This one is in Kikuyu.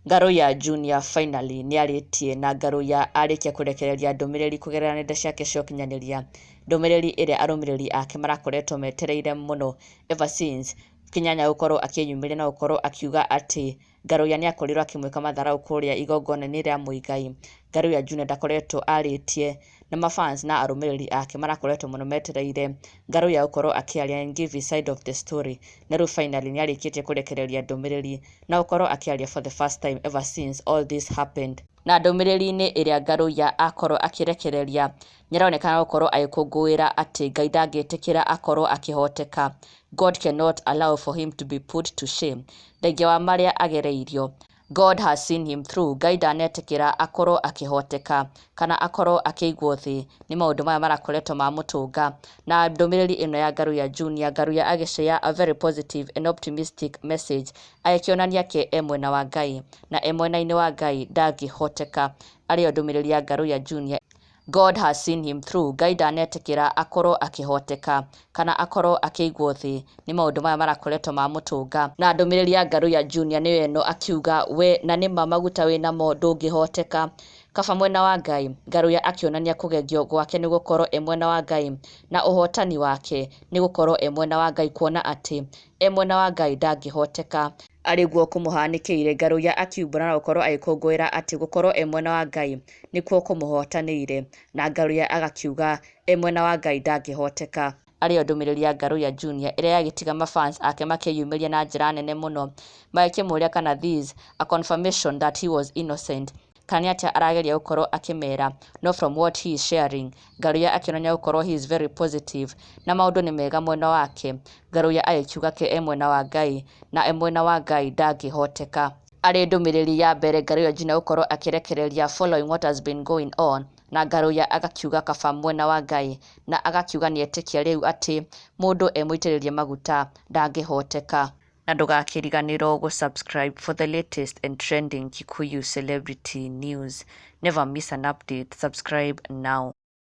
Ngaruiya Junior finally niaritie na Ngaruiya arikia kurekereria ndumiriri kugerera nenda ciake cia ũkinyanĩria, ndumiriri iria arũmĩrĩri ake marakoretwo metereire muno ever since Kinyanya gukorwo akĩyumĩria na gukorwo akiuga ati Ngaruiya ni akorirwo akimwĩka matharau Kûaria Igongonainî rĩa Muigai. Ngaruiya Junior ndakoretwo arĩtie na mafans na arũmĩrĩri ake marakoretwo muno metereire Ngaruiya gukorwo akĩaria and give his side of the story, na rĩu finally ni arĩkĩtie kurekereria ndumiriri na gukorwo akĩaria for the first time ever since all this happened. Na ndumiriri-inĩ ĩrĩa Ngaruiya akorwo akĩrekereria nĩaronekana gukorwo agĩkũngũĩra atĩ Ngai ndangĩtĩkĩra akorwo akĩhoteka. God cannot allow for him to be put to shame. Thengia wa marĩa agereirio, God has seen him through. Ngai ndanetĩkĩra akorwo akĩhoteka kana akorwo akĩigwo thĩ nĩ maũndũ maya marakoretwo ma mũtũnga. Na ndũmĩrĩri ĩno ya Ngaruiya Junior, Ngaruiya agĩshare a very positive and optimistic message, agĩkĩonania ke e mwena wa Ngai na e mwena-inĩ wa Ngai ndangĩhoteka. Arĩyo ndũmĩrĩri ya Ngaruiya Junior, God has seen him through. Ngai ndanetĩkĩra akorwo akĩhoteka kana akorwo akĩigwo thĩ nĩ maũndũ maya marakoretwo ma mũtũnga. Na ndũmĩrĩri ya Ngaruiya Junior nĩ ĩno akiuga we na nĩma maguta wĩnamo ndũngĩhoteka. Kaba mwena wa Ngai, Ngaruiya akĩonania kũgegio gwake nĩ gũkorwo e mwena wa Ngai na ũhotani wake nĩ gũkorwo e mwena wa Ngai, kuona atĩ e mwena wa Ngai ndangĩhoteka. Arĩguo kũmũhanĩkĩire, Ngaruiya akiumbũra na gũkorwo agĩkũngũĩra atĩ gũkorwo e mwena wa Ngai nĩkuo kũmũhotanĩire, na Ngaruiya agakiuga e mwena wa Ngai ndangĩhoteka. Arĩyo ndũmĩrĩri ya Ngaruiya Junior ĩrĩa yagĩtiga mafans ake makĩyumĩria na njĩra nene mũno, magĩkĩmũria kana this a confirmation that he was innocent, kana atĩa arageria gũkorwo akĩmera. No from what he is sharing, Ngaruiya akĩonania gũkorwo he is very positive na maũndũ nĩ mega mwena wake. Ngaruiya agĩkiuga ke e mwena wa Ngai na e mwena wa Ngai ndangĩhoteka. Arĩ ndũmĩrĩri ya mbere Ngaruiya Junior gũkorwo akĩrekereria following what has been going on, na Ngaruiya agakiuga kaba mwena wa Ngai na agakiuga nĩetĩkia rĩu atĩ mũndũ emũitĩrĩrie maguta ndangĩhoteka. Na ndũgakĩriganĩrwo gũ-subscribe for the latest and trending Kikuyu celebrity news. Never miss an update. Subscribe now.